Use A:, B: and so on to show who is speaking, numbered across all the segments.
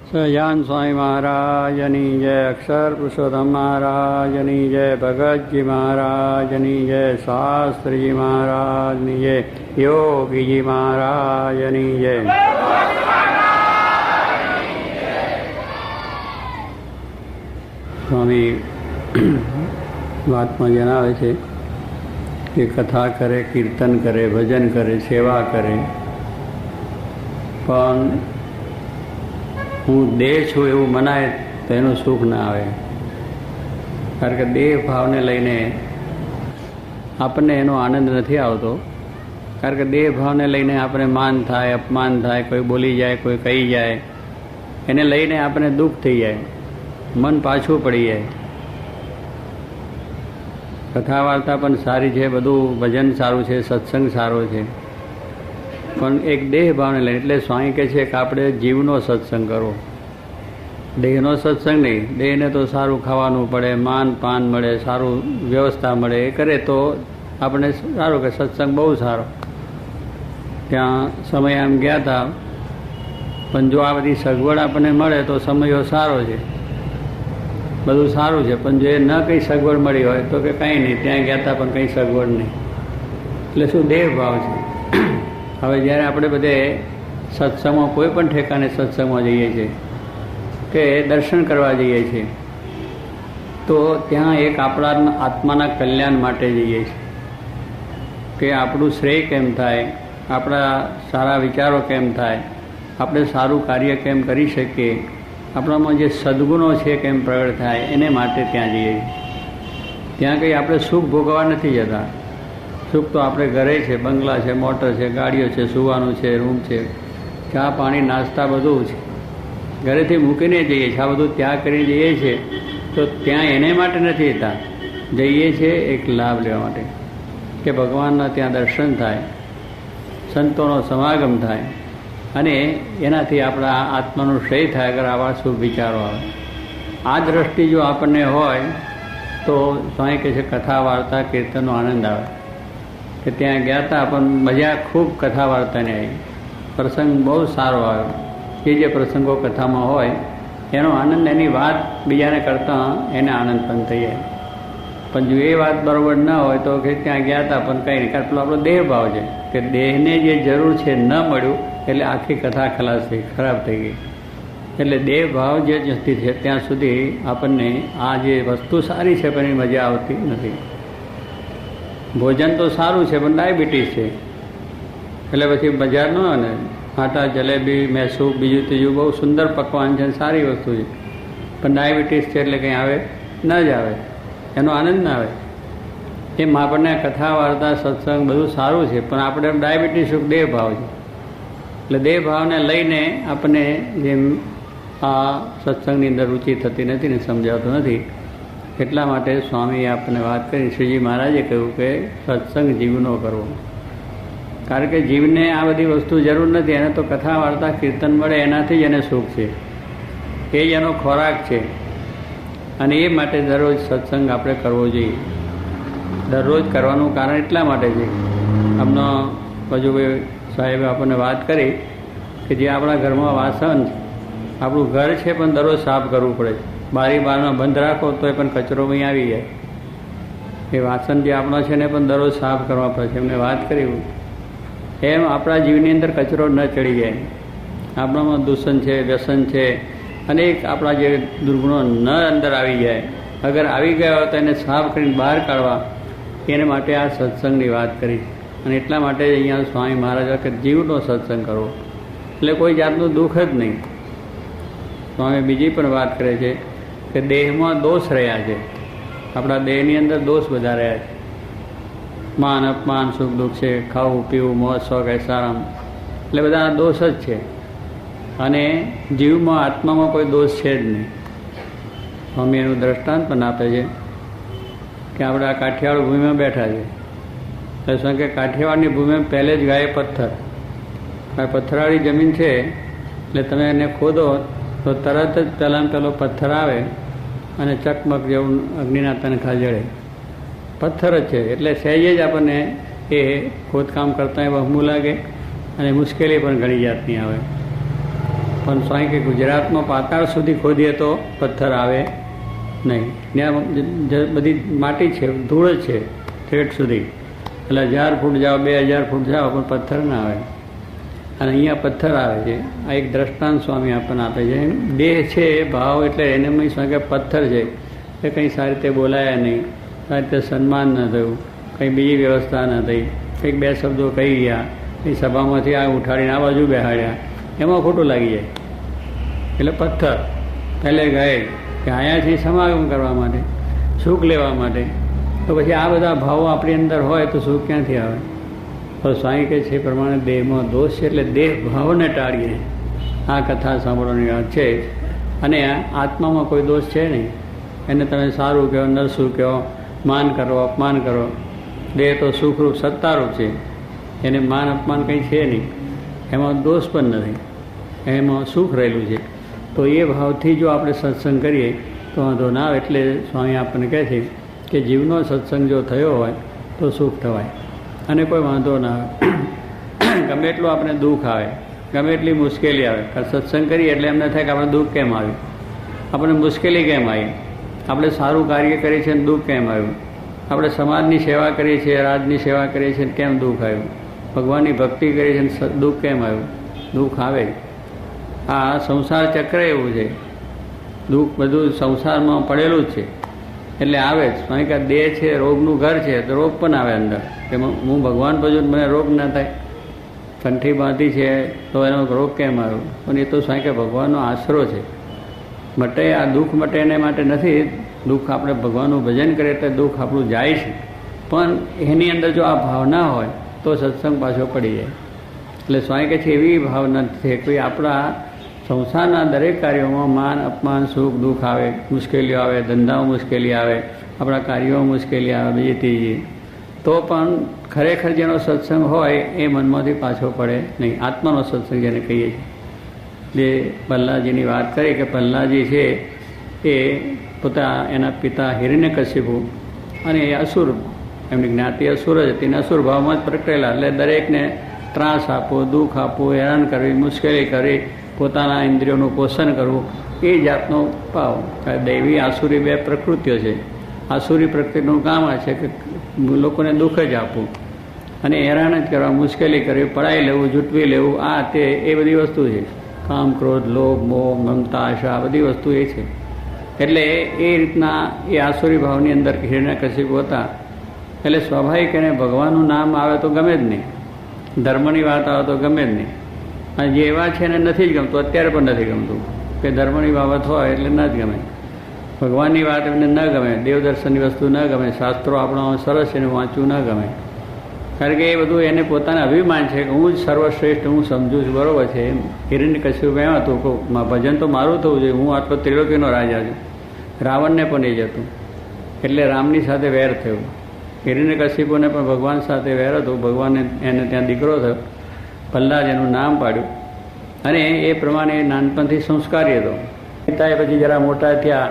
A: સહજાન સ્વામી મહારાજની જય, અક્ષર પુરુષોત્તમ મહારાજની જય, ભગતજી મહારાજની જય, શાસ્ત્રીજી મહારાજની જય, યોગીજી મહારાજની જય. સ્વામી વાતમાં જણાવે છે કે કથા કરે, કીર્તન કરે, ભજન કરે, સેવા કરે, પણ હું દેહ છું એવું મનાય તો એનું સુખ ના આવે. કારણ કે દેહ ભાવને લઈને આપણને એનો આનંદ નથી આવતો. કારણ કે દેહ ભાવને લઈને આપણે માન થાય, અપમાન થાય, કોઈ બોલી જાય, કોઈ કહી જાય, એને લઈને આપણે દુઃખ થઈ જાય, મન પાછું પડી જાય. કથા વાર્તા પણ સારી છે, બધું ભજન સારું છે, સત્સંગ સારો છે, પણ એક દેહ ભાવને લઈને. એટલે સ્વામી કહે છે કે આપણે જીવનો સત્સંગ કરો, દેહનો સત્સંગ નહીં. દેહને તો સારું ખાવાનું પડે, માન પાન મળે, સારું વ્યવસ્થા મળે, એ કરે તો આપણે સારું કે સત્સંગ બહુ સારો. ત્યાં સમય આમ ગયા હતા, પણ જો આ બધી સગવડ આપણને મળે તો સમયો સારો છે, બધું સારું છે. પણ જો ન કંઈ સગવડ મળી હોય તો કે કંઈ નહીં, ત્યાં ગયા હતા પણ કંઈ સગવડ નહીં. એટલે શું દેહ ભાવ છે. હવે જ્યારે આપણે બધે સત્સંગમાં, કોઈ પણ ઠેકાને સત્સંગમાં જઈએ છીએ કે દર્શન કરવા જઈએ છીએ, તો ત્યાં એક આપણા આત્માના કલ્યાણ માટે જઈએ છીએ કે આપણું શ્રેય કેમ થાય, આપણા સારા વિચારો કેમ થાય, આપણે સારું કાર્ય કેમ કરી શકીએ, આપણામાં જે સદ્ગુણો છે કેમ પ્રગટ થાય, એને માટે ત્યાં જઈએ છીએ. ત્યાં કંઈ આપણે સુખ ભોગવવા નથી જતા. સુખ તો આપણે ઘરે છે, બંગલા છે, મોટર છે, ગાડીઓ છે, સુવાનું છે, રૂમ છે, ચા પાણી નાસ્તા બધું છે, ઘરેથી મૂકીને જઈએ છીએ. આ બધું ત્યાગ કરીને જઈએ છીએ તો ત્યાં એને માટે નથી જતા, જઈએ છીએ એક લાભ લેવા માટે કે ભગવાનના ત્યાં દર્શન થાય, સંતોનો સમાગમ થાય અને એનાથી આપણા આત્માનું ક્ષય થાય. અગર આવા શુભ વિચારો આવે, આ દ્રષ્ટિ જો આપણને હોય તો સ્વામી કહે છે કથા વાર્તા કીર્તનનો આનંદ આવે. કે ત્યાં ગયા હતા પણ મજા ખૂબ કથા વાર્તાને આવી, પ્રસંગ બહુ સારો આવ્યો. જે પ્રસંગો કથામાં હોય એનો આનંદ, એની વાત બીજાને કરતાં એને આનંદ પણ થઈ જાય. પણ જો એ વાત બરાબર ન હોય તો કે ત્યાં ગયા હતા પણ કંઈ નહીં. કારણ પેલો આપણો દેહ ભાવ છે કે દેહને જે જરૂર છે ન મળ્યું એટલે આખી કથા ખલાસ થઈ, ખરાબ થઈ ગઈ. એટલે દેહ ભાવ જે જતી છે ત્યાં સુધી આપણને આ જે વસ્તુ સારી છે પણ એની મજા આવતી નથી. ભોજન તો સારું છે પણ ડાયાબિટીસ છે એટલે પછી બજાર ન આવે ને. આટા, જલેબી, મેસૂબ, બીજું ત્રીજું બહુ સુંદર પકવાન છે, સારી વસ્તુ છે, પણ ડાયાબિટીસ છે એટલે કંઈ આવે ન જ આવે, એનો આનંદ ના આવે. એમ આપણને કથા વાર્તા સત્સંગ બધું સારું છે પણ આપણે ડાયાબિટીસ દેહ ભાવ છે. એટલે દેહ ભાવને લઈને આપણને જેમ આ સત્સંગની અંદર રુચિ થતી નથી ને સમજાવતું નથી. એટલા માટે સ્વામીએ આપણને વાત કરી, શ્રીજી મહારાજે કહ્યું કે સત્સંગ જીવનો કરવો. કારણ કે જીવને આ બધી વસ્તુ જરૂર નથી, એને તો કથા વાર્તા કીર્તન મળે એનાથી જ એને સુખ છે, એ જ એનો ખોરાક છે. અને એ માટે દરરોજ સત્સંગ આપણે કરવો જોઈએ. દરરોજ કરવાનું કારણ એટલા માટે છે, આમનો ભજુભાઈ સાહેબે આપણને વાત કરી કે જે આપણા ઘરમાં વાસણ, આપણું ઘર છે પણ દરરોજ સાફ કરવું પડે. બારી બારનો બંધ રાખો તો પણ કચરો અહીં આવી જાય. એ વાસણ જે આપણા છે ને પણ દરરોજ સાફ કરવા પડે છે. એમને વાત કરી એમ આપણા જીવની અંદર કચરો ન ચડી જાય. આપણામાં દૂષણ છે, વ્યસન છે, અનેક આપણા જે દુર્ગુણો ન અંદર આવી જાય. અગર આવી ગયા હોય તો એને સાફ કરીને બહાર કાઢવા, એને માટે આ સત્સંગની વાત કરી. અને એટલા માટે અહીંયા સ્વામી મહારાજ કે જીવનો સત્સંગ કરવો એટલે કોઈ જાતનું દુઃખ જ નહીં. સ્વામી બીજી પણ વાત કરે છે કે દેહમાં દોષ રહ્યા છે, આપણા દેહની અંદર દોષ બધા રહ્યા છે. માન અપમાન, સુખ દુઃખ છે, ખાવું પીવું, મોજ શોખ, એસારામ, એટલે બધા દોષ જ છે. અને જીવમાં, આત્મામાં કોઈ દોષ છે જ નહીં. સ્વામી એનું દ્રષ્ટાંત પણ આપે છે કે આપણે આ કાઠિયાવાડ ભૂમિમાં બેઠા છે તો શું કે કાઠિયાવાડની ભૂમિમાં પહેલે જ ગાય પથ્થર, પથ્થરવાળી જમીન છે એટલે તમે એને ખોદો તો તરત જ પહેલાં પહેલો પથ્થર આવે અને ચકમક જેવું અગ્નિના તણખા જળે. પથ્થર જ છે એટલે સહેજે જ આપણને એ ખોદકામ કરતાં વહમું લાગે અને મુશ્કેલી પણ ઘણી જાતની આવે. પણ સ્વામી કે ગુજરાતમાં પાતાળ સુધી ખોદીએ તો પથ્થર આવે નહીં. ત્યાં બધી માટી છે, ધૂળ જ છે ઠેઠ સુધી. એટલે 1000 ફૂટ જાઓ, 2000 ફૂટ જાઓ, પણ પથ્થર ના આવે. અને અહીંયા પથ્થર આવે છે. આ એક દ્રષ્ટાંત સ્વામી આપણને આપે છે. દેહ છે ભાવ, એટલે એને સ્વામી કે પથ્થર છે એ કંઈ સારી રીતે બોલાયા નહીં, સારી રીતે સન્માન ન થયું, કંઈ બીજી વ્યવસ્થા ન થઈ, કંઈક 2 શબ્દો કહી ગયા, કંઈ સભામાંથી આ ઉઠાડીને આ બાજુ બેહાડ્યા, એમાં ખોટું લાગી જાય. એટલે પથ્થર પહેલે ગયે કે અહીંયાથી સમાગમ કરવા માટે, સુખ લેવા માટે. તો પછી આ બધા ભાવો આપણી અંદર હોય તો સુખ ક્યાંથી આવે? તો સ્વામી કહે છે એ પ્રમાણે દેહમાં દોષ છે, એટલે દેહ ભાવને ટાળીએ આ કથા સાંભળવાની વાત છે. અને આત્મામાં કોઈ દોષ છે નહીં. એને તમે સારું કહો, નરસું કહો, માન કરો, અપમાન કરો. દેહ તો સુખરૂપ સત્તારૂપ છે, એને માન અપમાન કંઈ છે નહીં, એમાં દોષ પણ નથી, એમાં સુખ રહેલું છે. તો એ ભાવથી જો આપણે સત્સંગ કરીએ તો વાંધો ના આવે. એટલે સ્વામી આપણને કહે છે કે જીવનો સત્સંગ જો થયો હોય તો સુખ થવાય અને કોઈ વાંધો ના આવે. ગમે એટલું આપણે દુઃખ આવે, ગમે એટલી મુશ્કેલી આવે, સત્સંગ કરીએ એટલે એમને થાય કે આપણે દુઃખ કેમ આવ્યું, આપણે મુશ્કેલી કેમ આવી, આપણે સારું કાર્ય કરીએ છીએ દુઃખ કેમ આવ્યું, આપણે સમાજની સેવા કરીએ છીએ, રાજની સેવા કરીએ છીએ કેમ દુઃખ આવ્યું, ભગવાનની ભક્તિ કરીએ છીએ દુઃખ કેમ આવ્યું? દુઃખ આવે. આ સંસાર ચક્ર એવું છે, દુઃખ બધું સંસારમાં પડેલું જ છે એટલે આવે જ. કારણ કે દેહ છે રોગનું ઘર છે, તો રોગ પણ આવે અંદર. કે હું ભગવાન બાજુ મને રોગ ના થાય, કંઠી બાંધી છે તો એનો રોગ કેમ આવ્યો? પણ એ તો શું કે ભગવાનનો આશરો છે, મટે. આ દુઃખ મટે એને માટે નથી. દુઃખ આપણે ભગવાનનું ભજન કરીએ તો દુઃખ આપણું જાય છે, પણ એની અંદર જો આ ભાવના હોય તો સત્સંગ પાછો પડી જાય. એટલે સ્વામી કહે છે એવી ભાવના છે કે આપણા સંસારના દરેક કાર્યોમાં માન અપમાન સુખ દુઃખ આવે, મુશ્કેલીઓ આવે, ધંધામાં મુશ્કેલી આવે, આપણા કાર્યોમાં મુશ્કેલી આવે, બીજી ત્રીજી, તો પણ ખરેખર જેનો સત્સંગ હોય એ મનમાંથી પાછો પડે નહીં. આત્માનો સત્સંગ જેને કહીએ છીએ. જે પ્રહલાદજીની વાત કરી કે પ્રહલાદજી છે એ પોતા એના પિતા હિરણ્યકશિપુ અને એ અસુર, એમની જ્ઞાતિ અસુર જ હતી, અસુર ભાવમાં જ પ્રગટેલા. એટલે દરેકને ત્રાસ આપવો, દુઃખ આપવું, હેરાન કરવી, મુશ્કેલી કરવી, પોતાના ઇન્દ્રિયોનું પોષણ કરવું, એ જાતનો ભાવ. દૈવી આસુરી 2 પ્રકૃતિઓ છે. આસુરી પ્રકૃતિનું કામ આ છે કે લોકોને દુઃખ જ આપવું અને હેરાન જ કરવા, મુશ્કેલી કરવી, પડાવી લેવું, જૂટવી લેવું, આ તે એ બધી વસ્તુ છે. કામ ક્રોધ લોભ મોહ મમતા આશા આ બધી વસ્તુ એ છે. એટલે એ રીતના એ આસુરી ભાવની અંદર હિરણ્યકશિપુ હતા. એટલે સ્વાભાવિક એને ભગવાનનું નામ આવે તો ગમે જ નહીં, ધર્મની વાત આવે તો ગમે જ નહીં. અને જે એવા છે એને નથી જ ગમતું, અત્યારે પણ નથી ગમતું કે ધર્મની બાબત હોય એટલે ન જ ગમે, ભગવાનની વાત એમને ન ગમે, દેવદર્શનની વસ્તુ ન ગમે, શાસ્ત્રો આપણો સરસ એને વાંચવું ન ગમે. કારણ કે એ બધું એને પોતાના અભિમાન છે કે હું જ સર્વશ્રેષ્ઠ, હું સમજું છું, બરાબર છે. એમ હિરણ્યકશિપુ એમ હતું કે ભજન તો મારું થવું જોઈએ, હું આટલો ત્રિલોકીનો રાજા છું. રાવણને પણ એ જ હતું, એટલે રામની સાથે વેર થયું. હિરણ્યકશિપુને પણ ભગવાન સાથે વેર હતું. ભગવાને એને ત્યાં દીકરો થયો, પ્રહલાદ એનું નામ પાડ્યું અને એ પ્રમાણે નાનપણથી સંસ્કારી હતો. પિતાએ પછી જરા મોટા થયા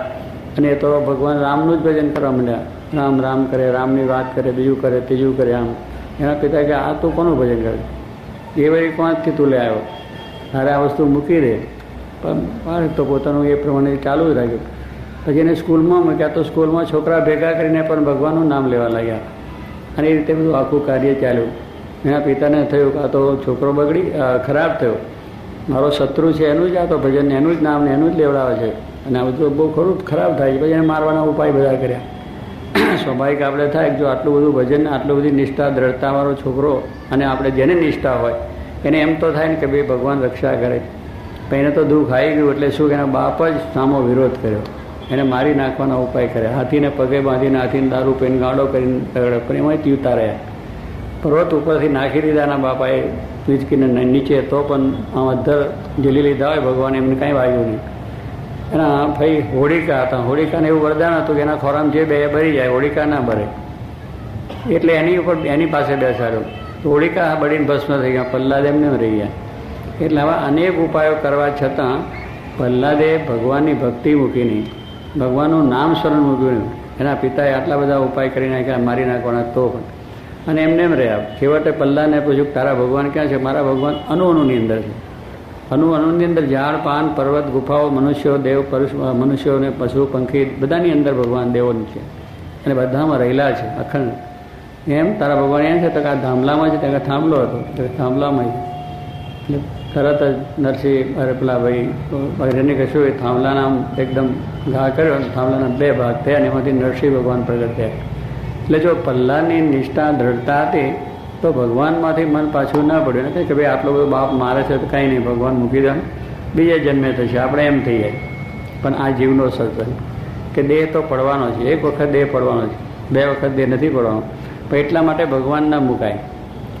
A: અને એ તો ભગવાન રામનું જ ભજન કરવા માંડ્યા. રામ રામ કરે, રામની વાત કરે, બીજું કરે, ત્રીજું કરે. આમ એના પિતા કે આ તું કોનું ભજન કરે? એ વળી કોણથી તું લે આવ્યો? તારે આ વસ્તુ મૂકી દે. પણ તો પોતાનું એ પ્રમાણે ચાલુ જ રાખ્યું. પછી એને સ્કૂલમાં મૂક્યા તો સ્કૂલમાં છોકરા ભેગા કરીને પણ ભગવાનનું નામ લેવા લાગ્યા અને એ રીતે બધું આખું કાર્ય ચાલ્યું. એના પિતાને થયું કે આ તો છોકરો ખરાબ થયો, મારો શત્રુ છે એનું જ આ તો ભજન, એનું જ નામ ને એનું જ લેવડાવે છે અને આ બધું બહુ ખરું ખરાબ થાય છે. પછી એને મારવાના ઉપાય બધા કર્યા. સ્વાભાવિક આપણે થાય કે જો આટલું બધું ભજન, આટલું બધી નિષ્ઠા દ્રઢતાવાળો છોકરો, અને આપણે જેને નિષ્ઠા હોય એને એમ તો થાય ને કે ભાઈ ભગવાન રક્ષા કરે, પણ એને તો દુઃખ આવી ગયું. એટલે શું, એના બાપ જ સામો વિરોધ કર્યો, એને મારી નાખવાના ઉપાય કર્યા. હાથીને પગે બાંધીને, હાથીને દારૂ પીને ગાળો કરીને પણ એમાં જીવતા રહ્યા. પર્વત ઉપરથી નાખી દીધા એના બાપાએ વીંચકીને નીચે, તો પણ આમ અધ્ધર ઝીલી લીધા હોય ભગવાન, એમને કાંઈ વાગ્યું નહીં. એના ભાઈ હોળિકા હતા. હોળિકાને એવું વરદાન હતું કે એના ખોરામાં જે બે બળી જાય, હોળિકા ના બળે, એટલે એની ઉપર એની પાસે બેસાડ્યો. તો હોળિકા બળીને ભસ્મ થઈ ગયા, પ્રહલાદ એમને રહી ગયા. એટલે આવા અનેક ઉપાયો કરવા છતાં પ્રહલાદે ભગવાનની ભક્તિ મૂકી નહીં, ભગવાનનું નામ સ્મરણ મૂક્યું નહીં. એના પિતાએ આટલા બધા ઉપાય કરી નાખ્યા, મારી નાખવાના તો પણ, અને એમને એમ રહ્યા. છેવટે પ્રહલાદને પૂછ્યું તારા ભગવાન ક્યાં છે? મારા ભગવાન અનુની અંદર છે. અણુની અંદર ઝાડ પાન પર્વત ગુફાઓ મનુષ્યો દેવ મનુષ્યો અને પશુ પંખી બધાની અંદર ભગવાન દેવોની છે અને બધામાં રહેલા છે અખંડ. એમ તારા ભગવાન એમ છે તો કે આ થાંભલામાં છે ત્યાં થાંભલો હતો તો થાંભલામાં એટલે તરત જ નરસિંહ અરે પેલા ભાઈ એને કશું એ થાંભલાના એકદમ ઘા કર્યો અને થાંભલાના 2 ભાગ થયા અને એમાંથી નરસિંહ ભગવાન પ્રગટ થયા. એટલે જો પલ્લાની નિષ્ઠા દ્રઢતા હતી તો ભગવાનમાંથી મન પાછું ના પડ્યું ને કે ભાઈ આટલો બધો બાપ મારે છે તો કાંઈ નહીં ભગવાન મૂકી દે બીજે જન્મે થશે આપણે એમ થઈ જાય. પણ આ જીવનો સત્સંગ કે દેહ તો પડવાનો છે, એક વખત દેહ પડવાનો છે, 2 વખત દેહ નથી પડવાનો. પણ એટલા માટે ભગવાન ના મુકાય.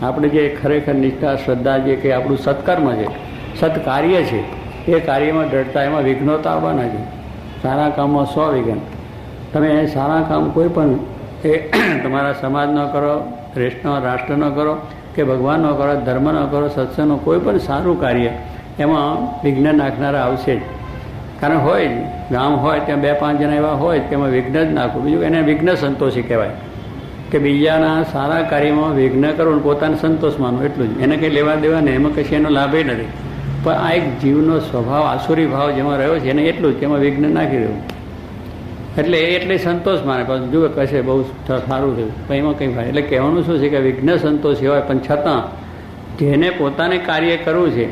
A: આપણે જે ખરેખર નિષ્ઠા શ્રદ્ધા જે કે આપણું સત્કર્મ છે, સત્કાર્ય છે, એ કાર્યમાં દ્રઢતા એમાં વિઘ્નો તો આવવાના છે. સારા કામમાં 100 વિઘ્ન. તમે સારા કામ કોઈ પણ એ તમારા સમાજ ન કરો, રાષ્ટ્ર ન કરો કે ભગવાન ન કરો, ધર્મ ન કરો, સત્સંગનો કોઈ પણ સારું કાર્ય એમાં વિઘ્ન નાખનારા આવશે જ. કારણ હોય જ ગામ હોય ત્યાં 2-5 જણા એવા હોય કે એમાં વિઘ્ન જ નાખવું. બીજું એને વિઘ્ન સંતોષી કહેવાય કે બીજાના સારા કાર્યમાં વિઘ્ન કરો અને પોતાને સંતોષ માનો, એટલું જ. એને કંઈ લેવા દેવા નહીં, એમાં કશી એનો લાભે નથી. પણ આ એક જીવનો સ્વભાવ આસુરી ભાવ જેમાં રહ્યો છે એને એટલું જ કે એમાં વિઘ્ન નાખી દેવું એટલે સંતોષ માને. પણ જુએ કશે બહુ સારું થયું પણ એમાં કંઈ ફાય. એટલે કહેવાનું શું છે કે વિઘ્ન સંતોષી હોય પણ છતાં જેને પોતાને કાર્ય કરવું છે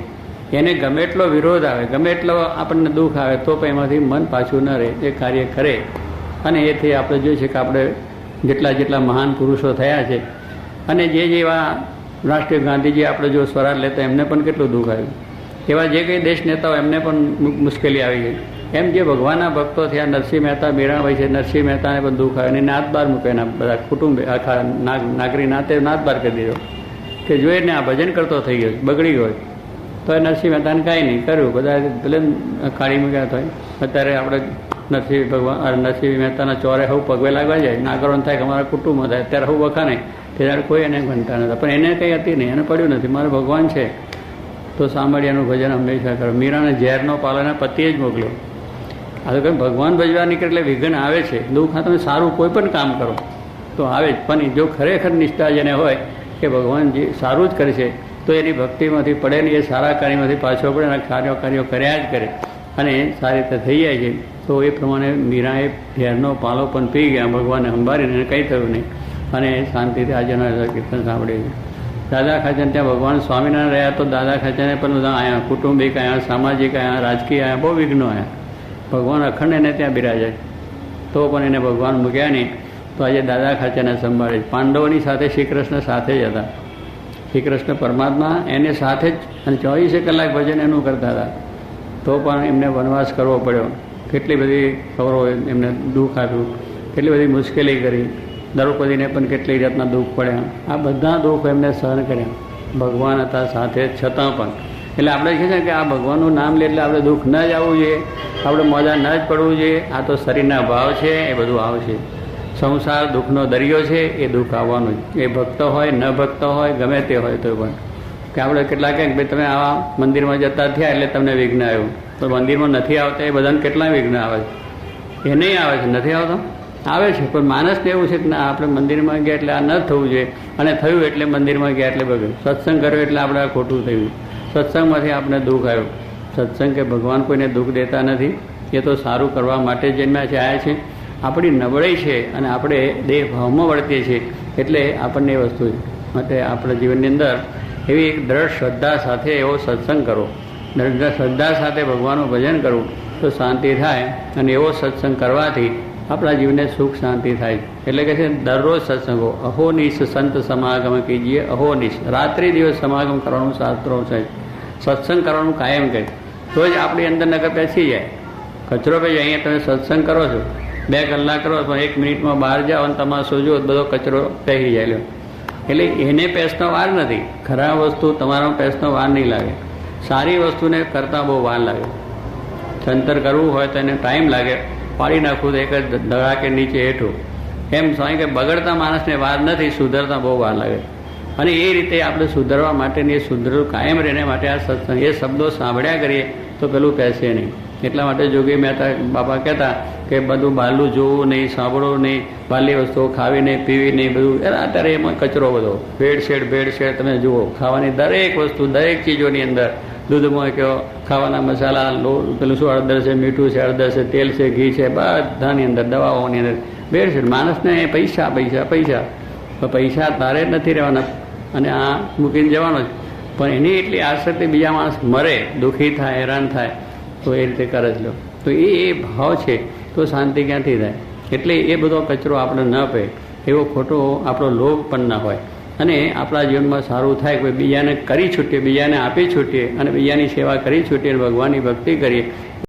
A: એને ગમે એટલો વિરોધ આવે, ગમે એટલો આપણને દુઃખ આવે તો પણ એમાંથી મન પાછું ન રહે, એ કાર્ય કરે. અને એથી આપણે જોઈએ છે કે આપણે જેટલા મહાન પુરુષો થયા છે અને જેવા રાષ્ટ્રીય ગાંધીજી આપણે જો સ્વરાજ લેતા એમને પણ કેટલું દુઃખ આવ્યું, એવા જે કંઈ દેશ નેતાઓ એમને પણ મુશ્કેલી આવી ગઈ. એમ જે ભગવાનના ભક્તો થયા, નરસિંહ મહેતા મીરાભાઈ છે, નરસિંહ મહેતાને પણ દુઃખ આવે અને નાત બાર મૂકે, એના બધા કુટુંબ આખા નાગરી નાતે નાત બાર કરી દીધો કે જોઈને આ ભજન કરતો થઈ ગયો, બગડી ગયો. તો એ નરસિંહ મહેતાને કાંઈ નહીં કર્યું, બધા ભલે કાઢી મૂક્યા થાય. અત્યારે આપણે નરસિંહ મહેતાના ચોરે હું પગવે લાગવા જાય, નાગરોન થાય કે અમારા કુટુંબમાં થાય, અત્યારે હું વખાણે ત્યારે કોઈ એને ગણતા નતા. પણ એને કંઈ હતી નહીં, એને પડ્યું નથી, મારો ભગવાન છે તો સાંભળ્યાનું ભજન હંમેશા કરો. મીરાને ઝેરનો પાલને પતિએ જ મોકલ્યો. આ તો કંઈ ભગવાન ભજવા નીકળે એટલે વિઘ્ન આવે છે. દુઃખ તમે સારું કોઈ પણ કામ કરો તો આવે જ. પણ જો ખરેખર નિષ્ઠા જેને હોય કે ભગવાન જે સારું જ કરે છે તો એની ભક્તિમાંથી પડે ને, એ સારા કાર્યમાંથી પાછો પડે અને સારા કાર્યો કર્યા જ કરે અને સારી રીતે થઈ જાય છે. તો એ પ્રમાણે મીરાએ ઝેરનો પાલો પણ પી ગયા, ભગવાનને સંભાળીને એને કંઈ થયું નહીં અને શાંતિથી આજના કીર્તન સાંભળ્યું છે. દાદા ખાચર ત્યાં ભગવાન સ્વામિનારાયણ રહ્યા તો દાદા ખાચરને પણ બધા આવ્યા, કુટુંબિક આવ્યા, સામાજિક આવ્યા, રાજકીય આવ્યા, બહુ વિઘ્નો આવ્યા. ભગવાન અખંડ એને ત્યાં બિરાજે તો પણ એને ભગવાન મૂક્યા નહીં. તો આજે દાદા ખાચરને સંભાળે. પાંડવોની સાથે શ્રી કૃષ્ણ સાથે જ હતા. શ્રી કૃષ્ણ પરમાત્મા એને સાથે જ અને 24 કલાક ભજન એનું કરતા હતા. તો પણ એમને વનવાસ કરવો પડ્યો. કેટલી બધી ખબરો એમને દુઃખ આપ્યું, કેટલી બધી મુશ્કેલી કરી. દ્રૌપદીને પણ કેટલી જાતના દુઃખ પડ્યા. આ બધા દુઃખ એમને સહન કર્યા. ભગવાન હતા સાથે છતાં પણ. એટલે આપણે કહે છે કે આ ભગવાનનું નામ લે એટલે આપણે દુઃખ ન જ આવવું જોઈએ, આપણે મોજા ન જ પડવું જોઈએ. આ તો શરીરના ભાવ છે, એ બધું આવશે. સંસાર દુઃખનો દરિયો છે, એ દુઃખ આવવાનું જ. એ ભક્ત હોય ન ભક્ત હોય ગમે તે હોય તો પણ. કે આપણે કેટલા કહે કે ભાઈ તમે આવા મંદિરમાં જતા થયા એટલે તમને વિઘ્ન આવ્યું, તો મંદિરમાં નથી આવતા એ બધાને કેટલા વિઘ્ન આવે છે? એ નહીં આવે છે, નથી આવતો આવે છે. પણ માણસને એવું છે કે ના આપણે મંદિરમાં ગયા એટલે આ ન થવું જોઈએ અને થયું એટલે મંદિરમાં ગયા એટલે બગડ્યું. સત્સંગ કર્યો એટલે આપણે આ ખોટું થયું. સત્સંગમાંથી આપણે દુઃખ આવ્યું. સત્સંગ કે ભગવાન કોઈને દુઃખ દેતા નથી, એ તો સારું કરવા માટે જન્મ્યા છે, આવ્યા છે. આપણી નબળાઈ છે અને આપણે દેહ ભાવમાં વર્તીએ છીએ એટલે આપણને એ વસ્તુ માટે આપણા જીવનની અંદર એવી એક દ્રઢ શ્રદ્ધા સાથે એવો સત્સંગ કરો, દ્રઢ શ્રદ્ધા સાથે ભગવાનનું ભજન કરવું તો શાંતિ થાય. અને એવો સત્સંગ કરવાથી આપણા જીવને સુખ શાંતિ થાય. એટલે કે છે દરરોજ સત્સંગો. અહોનિશ સંત સમાગમ કીજીએ. અહોનિશ રાત્રિ દિવસ સમાગમ કરવાનું શાસ્ત્રો છે. સત્સંગ કરવાનું કાયમ કહે તો જ આપણી અંદર નગર બેસી જાય. કચરો ભાઈ અહીંયા તમે સત્સંગ કરો છો 2 કલાક કરો પણ 1 મિનિટમાં બહાર જાઓ અને તમારે સોજો બધો કચરો પહેરી જાય લો. એટલે એને પેસનો વાર નથી. ખરાબ વસ્તુ તમારા પેસનો વાર નહીં લાગે. સારી વસ્તુને કરતાં બહુ વાર લાગે. સંતર કરવું હોય તો એને ટાઈમ લાગે. પાડી નાખવું તો એક જ ધડાકે નીચે હેઠું. એમ સ્વામી કે બગડતા માણસને વાર નથી, સુધરતા બહુ વાર લાગે. અને એ રીતે આપણે સુધરવા માટેની સુધરવું કાયમ રહેને માટે આ સત્સંગ એ શબ્દો સાંભળ્યા કરીએ તો પેલું પેસે નહીં. એટલા માટે જોગી મહેતા બાપા કહેતા કે બધું બહારનું જોવું નહીં, સાંભળવું નહીં, બહારની વસ્તુઓ ખાવી નહીં, પીવી નહીં, બધું અત્યારે એમાં કચરો બધો ભેળસેળ તમે જુઓ. ખાવાની દરેક વસ્તુ દરેક ચીજોની અંદર દૂધમાં કે ખાવાના મસાલા, પેલું શું હળદર છે, મીઠું છે, હળદર છે, તેલ છે, ઘી છે, બધાની અંદર દવાઓની અંદર ભેળસેળ. માણસને પૈસા પૈસા પૈસા, તો પૈસા તારે જ નથી રહેવાના અને આ મૂકીને જવાનો જ. પણ એની એટલી આસક્તિ બીજા માણસ મરે, દુઃખી થાય, હેરાન થાય, તો એ રીતે કરે જ લો. તો એ ભાવ છે તો શાંતિ ક્યાંથી થાય? એટલે એ બધો કચરો આપણે ન પે, એવો ખોટો આપણો લોભ પણ ના હોય. અને આપણા જીવનમાં સારું થાય, કોઈ બીજાને કરી છૂટીએ, બીજાને આપી છૂટીએ અને બીજાની સેવા કરી છૂટીએ, ભગવાનની ભક્તિ કરીએ.